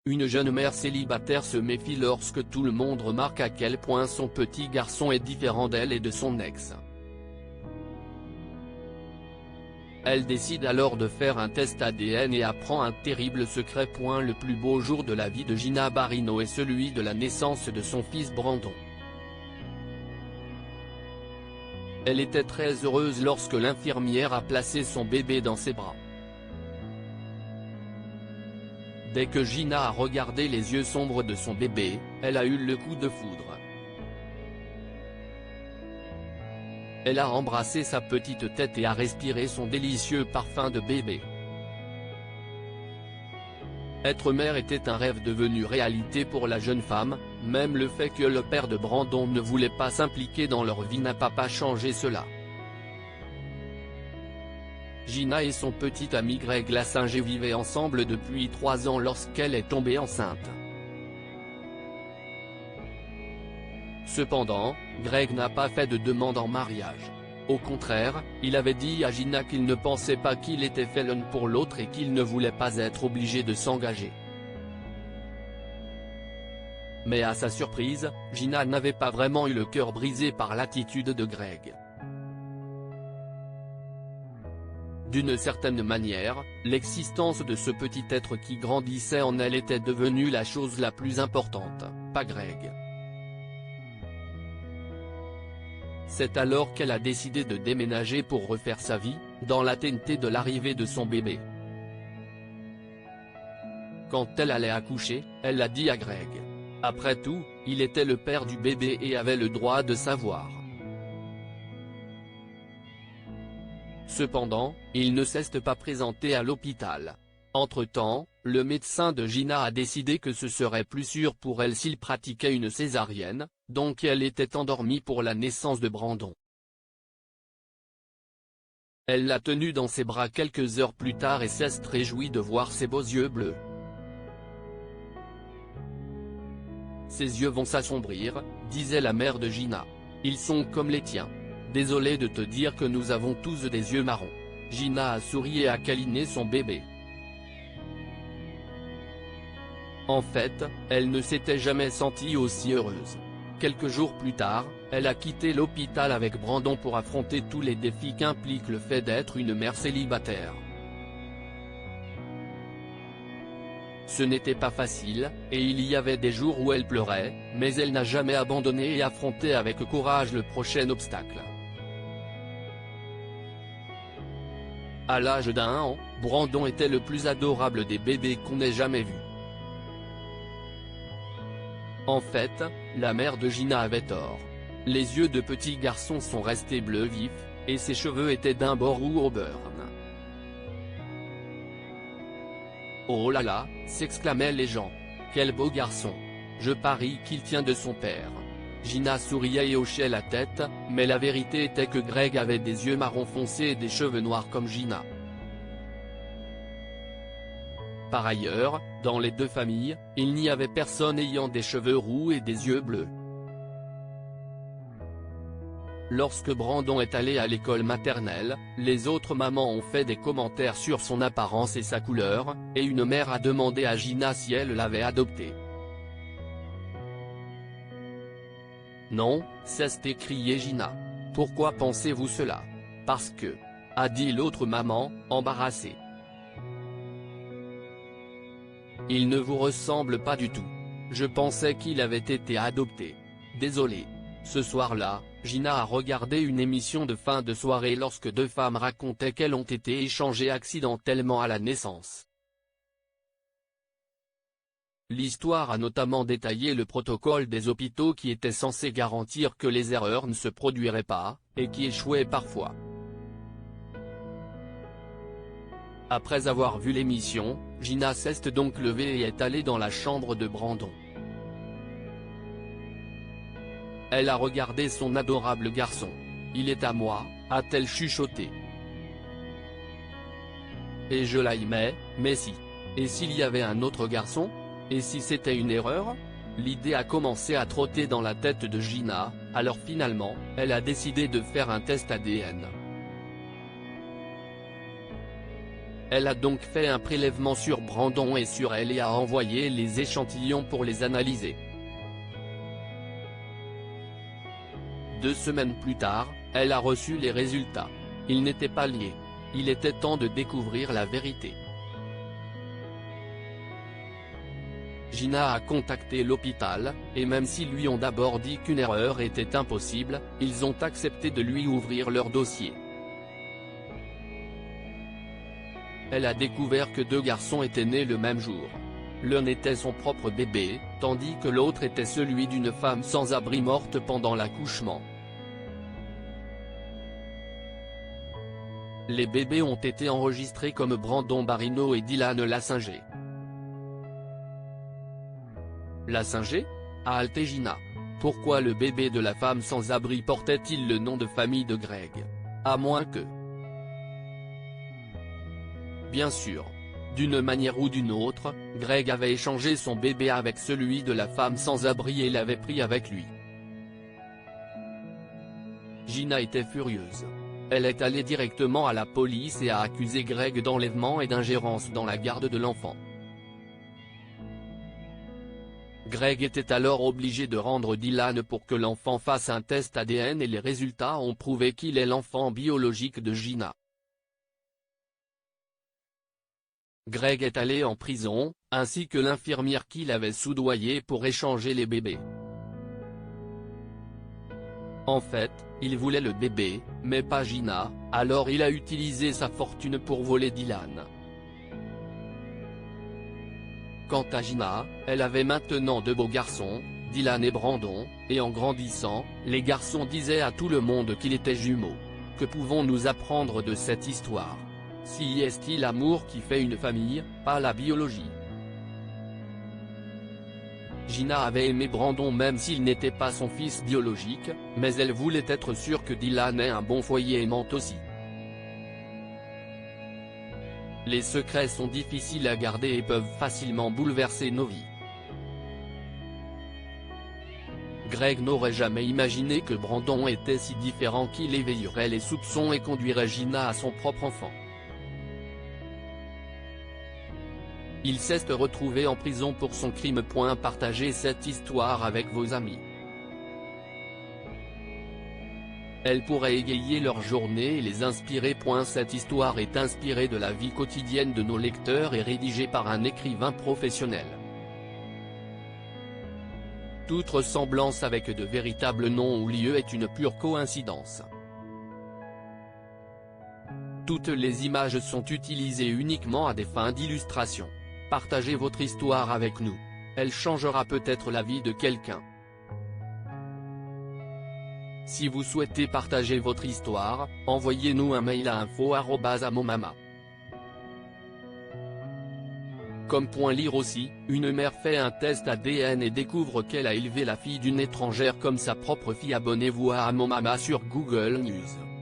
Une jeune mère célibataire se méfie lorsque tout le monde remarque à quel point son petit garçon est différent d'elle et de son ex. Elle décide alors de faire un test ADN et apprend un terrible secret. Le plus beau jour de la vie de Gina Barino est celui de la naissance de son fils Brandon. Elle était très heureuse lorsque l'infirmière a placé son bébé dans ses bras. Dès que Gina a regardé les yeux sombres de son bébé, elle a eu le coup de foudre. Elle a embrassé sa petite tête et a respiré son délicieux parfum de bébé. Être mère était un rêve devenu réalité pour la jeune femme, même le fait que le père de Brandon ne voulait pas s'impliquer dans leur vie n'a pas changé cela. Gina et son petit ami Greg Lassinger vivaient ensemble depuis 3 ans lorsqu'elle est tombée enceinte. Cependant, Greg n'a pas fait de demande en mariage. Au contraire, il avait dit à Gina qu'il ne pensait pas qu'il était fait l'un pour l'autre et qu'il ne voulait pas être obligé de s'engager. Mais à sa surprise, Gina n'avait pas vraiment eu le cœur brisé par l'attitude de Greg. D'une certaine manière, l'existence de ce petit être qui grandissait en elle était devenue la chose la plus importante, pas Greg. C'est alors qu'elle a décidé de déménager pour refaire sa vie, dans l'attente de l'arrivée de son bébé. Quand elle allait accoucher, elle l'a dit à Greg. Après tout, il était le père du bébé et avait le droit de savoir. Cependant, il ne s'est pas présenté à l'hôpital. Entre-temps, le médecin de Gina a décidé que ce serait plus sûr pour elle s'il pratiquait une césarienne, donc elle était endormie pour la naissance de Brandon. Elle l'a tenu dans ses bras quelques heures plus tard et s'est réjouie de voir ses beaux yeux bleus. Ses yeux vont s'assombrir, disait la mère de Gina. Ils sont comme les tiens. Désolé de te dire que nous avons tous des yeux marrons. Gina a souri et a câliné son bébé. En fait, elle ne s'était jamais sentie aussi heureuse. Quelques jours plus tard, elle a quitté l'hôpital avec Brandon pour affronter tous les défis qu'implique le fait d'être une mère célibataire. Ce n'était pas facile, et il y avait des jours où elle pleurait, mais elle n'a jamais abandonné et affronté avec courage le prochain obstacle. À l'âge d'1 an, Brandon était le plus adorable des bébés qu'on ait jamais vu. En fait, la mère de Gina avait tort. Les yeux de petit garçon sont restés bleus vifs, et ses cheveux étaient d'un beau roux au burn. Oh là là, s'exclamaient les gens. Quel beau garçon. Je parie qu'il tient de son père. Gina souriait et hochait la tête, mais la vérité était que Greg avait des yeux marron foncé et des cheveux noirs comme Gina. Par ailleurs, dans les deux familles, il n'y avait personne ayant des cheveux roux et des yeux bleus. Lorsque Brandon est allé à l'école maternelle, les autres mamans ont fait des commentaires sur son apparence et sa couleur, et une mère a demandé à Gina si elle l'avait adopté. Non, s'est écrié Gina. Pourquoi pensez-vous cela? Parce que, a dit l'autre maman, embarrassée. Il ne vous ressemble pas du tout. Je pensais qu'il avait été adopté. Désolé. Ce soir-là, Gina a regardé une émission de fin de soirée lorsque deux femmes racontaient qu'elles ont été échangées accidentellement à la naissance. L'histoire a notamment détaillé le protocole des hôpitaux qui était censé garantir que les erreurs ne se produiraient pas, et qui échouaient parfois. Après avoir vu l'émission, Gina s'est donc levée et est allée dans la chambre de Brandon. Elle a regardé son adorable garçon. Il est à moi, a-t-elle chuchoté. Et je l'aimais, mais si. Et s'il y avait un autre garçon? Et si c'était une erreur? L'idée a commencé à trotter dans la tête de Gina, alors finalement, elle a décidé de faire un test ADN. Elle a donc fait un prélèvement sur Brandon et sur elle et a envoyé les échantillons pour les analyser. 2 semaines plus tard, elle a reçu les résultats. Ils n'étaient pas liés. Il était temps de découvrir la vérité. Gina a contacté l'hôpital, et même s'ils lui ont d'abord dit qu'une erreur était impossible, ils ont accepté de lui ouvrir leur dossier. Elle a découvert que 2 garçons étaient nés le même jour. L'un était son propre bébé, tandis que l'autre était celui d'une femme sans abri morte pendant l'accouchement. Les bébés ont été enregistrés comme Brandon Barino et Dylan Lassinger. Lassinger ? A halté Gina. Pourquoi le bébé de la femme sans abri portait-il le nom de famille de Greg ? À moins que… Bien sûr. D'une manière ou d'une autre, Greg avait échangé son bébé avec celui de la femme sans abri et l'avait pris avec lui. Gina était furieuse. Elle est allée directement à la police et a accusé Greg d'enlèvement et d'ingérence dans la garde de l'enfant. Greg était alors obligé de rendre Dylan pour que l'enfant fasse un test ADN et les résultats ont prouvé qu'il est l'enfant biologique de Gina. Greg est allé en prison, ainsi que l'infirmière qui l'avait soudoyé pour échanger les bébés. En fait, il voulait le bébé, mais pas Gina, alors il a utilisé sa fortune pour voler Dylan. Quant à Gina, elle avait maintenant 2 beaux garçons, Dylan et Brandon, et en grandissant, les garçons disaient à tout le monde qu'ils étaient jumeaux. Que pouvons-nous apprendre de cette histoire ? Si est-il l'amour qui fait une famille, pas la biologie. Gina avait aimé Brandon même s'il n'était pas son fils biologique, mais elle voulait être sûre que Dylan ait un bon foyer aimant aussi. Les secrets sont difficiles à garder et peuvent facilement bouleverser nos vies. Greg n'aurait jamais imaginé que Brandon était si différent qu'il éveillerait les soupçons et conduirait Gina à son propre enfant. Il s'est retrouvé en prison pour son crime. Partagez cette histoire avec vos amis. Elle pourrait égayer leur journée et les inspirer. Cette histoire est inspirée de la vie quotidienne de nos lecteurs et rédigée par un écrivain professionnel. Toute ressemblance avec de véritables noms ou lieux est une pure coïncidence. Toutes les images sont utilisées uniquement à des fins d'illustration. Partagez votre histoire avec nous. Elle changera peut-être la vie de quelqu'un. Si vous souhaitez partager votre histoire, envoyez-nous un mail à info@amomama. Comme point lire aussi, une mère fait un test ADN et découvre qu'elle a élevé la fille d'une étrangère comme sa propre fille. Abonnez-vous à Amomama sur Google News.